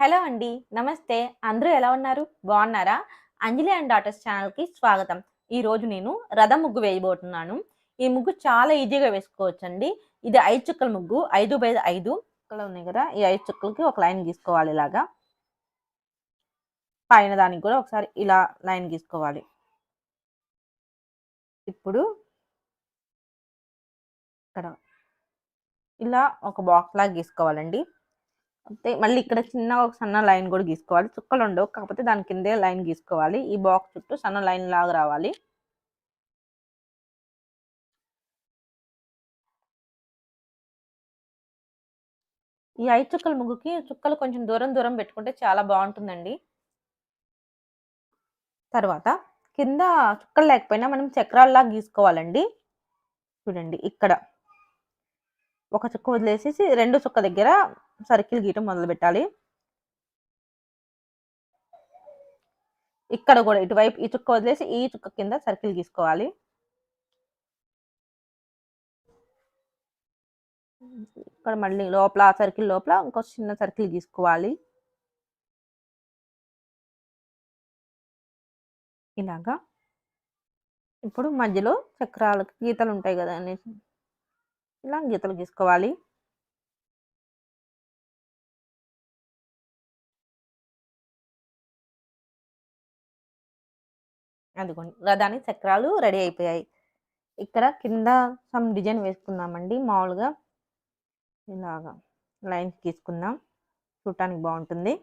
Hello అండి. నమస్తే. అందరూ ఎలా ఉన్నారు? బాగున్నారా? అంజలి అండ్ డాటర్స్ ఛానల్‌కి స్వాగతం. ఈరోజు నేను రథం ముగ్గు వేయబోతున్నాను. ఈ ముగ్గు చాలా ఈజీగా వేసుకోవచ్చండి. ఇది 5 చుక్కల ముగ్గు. 5/5 చుక్కలు ఉన్నాయి కదా! ఈ 5 చుక్కలకి ఒక లైన్ గీసుకోవాలి ఇలాగా. పైన దానికి కూడా ఒకసారి ఇలా లైన్ గీసుకోవాలి. ఇప్పుడు ఇక్కడ ఇలా ఒక బాక్స్ లాగా గీసుకోవాలండి. అంతే మళ్ళీ ఇక్కడ చిన్నగా ఒక సన్న లైన్ కూడా గీసుకోవాలి. చుక్కలుండవు. కాకపోతే దాని కిందే లైన్ గీసుకోవాలి. ఈ బాక్స్ చుట్టూ సన్న లైన్ లాగా రావాలి. ఈ 5 చుక్కల ముగ్గుకి చుక్కలు కొంచెం దూరం దూరం పెట్టుకుంటే చాలా బావుంటుందండి. తర్వాత కింద చుక్కలు లేకపోయినా మనం చక్రాల్లాగా గీసుకోవాలండి. చూడండి ఇక్కడ ఒక చుక్క వదిలేసేసి రెండో చుక్క దగ్గర సర్కిల్ గీయటం మొదలుపెట్టాలి. ఇక్కడ కూడా ఇటువైపు ఈ చుక్క వదిలేసి ఈ చుక్క కింద సర్కిల్ గీసుకోవాలి. ఇక్కడ మళ్ళీ లోపల సర్కిల్ లోపల ఇంకో చిన్న సర్కిల్ గీసుకోవాలి. ఇలాగా. ఇప్పుడు మధ్యలో చక్రాలకు గీతలు ఉంటాయి కదా అనేసి ఇలా గీతలు గీసుకోవాలి. అదిగోండి రథానికి చక్రాలు రెడీ అయిపోయాయి. ఇక్కడ కింద సమ్ డిజైన్ వేసుకుందామండి. మామూలుగా ఇలాగా లైన్స్ గీసుకుందాం. చూడటానికి బాగుంటుంది.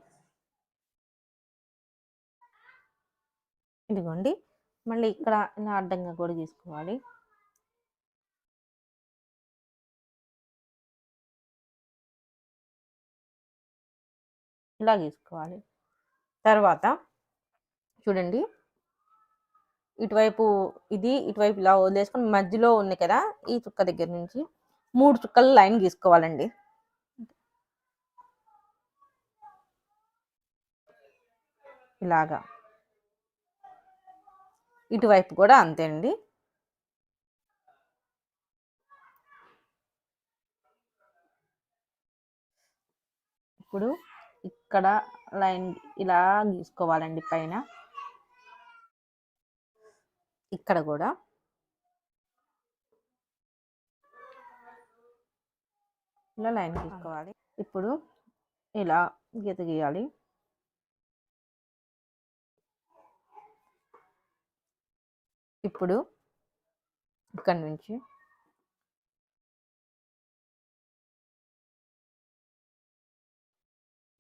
ఇదిగోండి మళ్ళీ ఇక్కడ ఇలా అడ్డంగా కూడా గీసుకోవాలి. ఇలా గీసుకోవాలి. తర్వాత చూడండి ఇటువైపు ఇది ఇటువైపు ఇలా వదిలేసుకొని మధ్యలో ఉంది కదా ఈ చుక్క దగ్గర నుంచి 3 చుక్కలు లైన్ గీసుకోవాలండి. ఇలాగా. ఇటువైపు కూడా అంతే అండి. ఇప్పుడు ఇక్కడ లైన్ ఇలా గీసుకోవాలండి పైన. ఇక్కడ కూడా ఇలా లైన్ గీసుకోవాలి. ఇప్పుడు ఇలా గీత గీయాలి. ఇప్పుడు ఇక్కడ నుంచి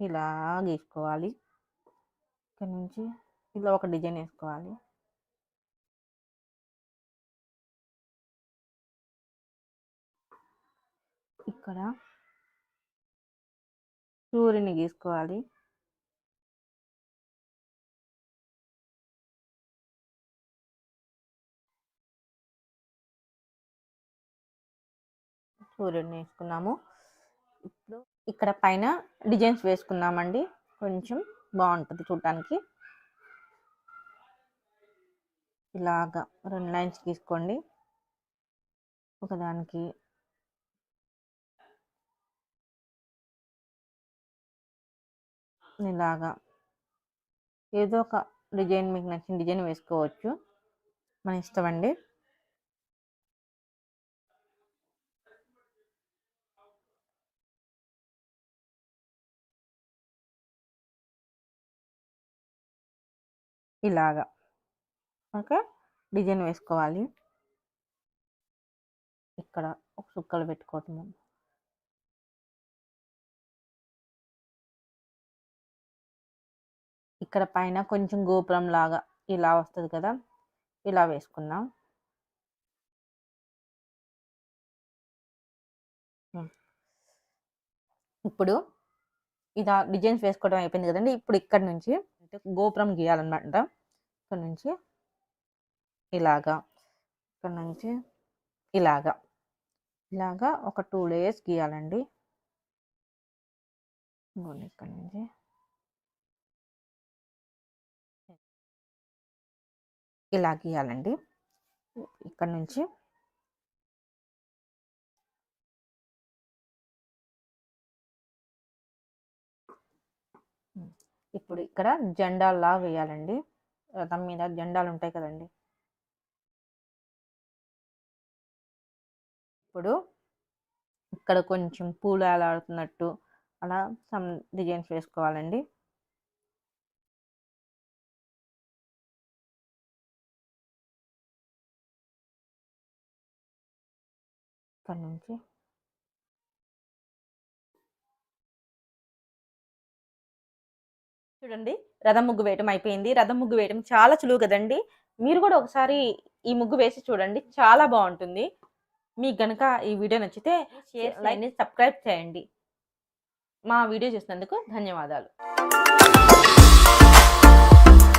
ఇలా గీసుకోవాలి. ఇక్కడ నుంచి ఇలా ఒక డిజైన్ వేసుకోవాలి. ఇక్కడ సూర్యుని గీసుకోవాలి. సూర్యుడిని వేసుకున్నాము. ఇప్పుడు ఇక్కడ పైన డిజైన్స్ వేసుకుందామండి. కొంచెం బాగుంటుంది చూడటానికి. ఇలాగా 2 లైన్స్ తీసుకోండి. ఒకదానికి ఇలాగా ఏదో ఒక డిజైన్ మీకు నచ్చిన డిజైన్ వేసుకోవచ్చు. మన ఇష్టం అండి. ఇలాగా ఓకే డిజైన్ వేసుకోవాలి. ఇక్కడ ఒక చుక్కలు పెట్టుకోవటం. ఇక్కడ పైన కొంచెం గోపురం లాగా ఇలా వస్తుంది కదా ఇలా వేసుకుందాం. ఇప్పుడు ఇలా డిజైన్స్ వేసుకోవడం అయిపోయింది కదండి. ఇప్పుడు ఇక్కడ నుంచి గోపురం గీయాలన్నమాట. ఇక్కడ నుంచి ఇలాగా, ఇక్కడ నుంచి ఇలాగా ఇలాగా ఒక 2 లేయర్స్ గీయాలండి. ఇక్కడ నుంచి ఇలా గీయాలండి. ఇక్కడ నుంచి ఇప్పుడు ఇక్కడ జెండాల్లా వేయాలండి. రథం మీద జెండాలు ఉంటాయి కదండి. ఇప్పుడు ఇక్కడ కొంచెం పూలు ఎలాడుతున్నట్టు అలా సమ్ డిజైన్స్ వేసుకోవాలండి. ఇక్కడ నుంచి చూడండి, రథం ముగ్గు వేయటం అయిపోయింది. రథం ముగ్గు వేయటం చాలా సులువు కదండి. మీరు కూడా ఒకసారి ఈ ముగ్గు వేసి చూడండి, చాలా బాగుంటుంది. మీకు గనక ఈ వీడియో నచ్చితే షేర్, లైక్, సబ్స్క్రైబ్ చేయండి. మా వీడియో చూసినందుకు ధన్యవాదాలు.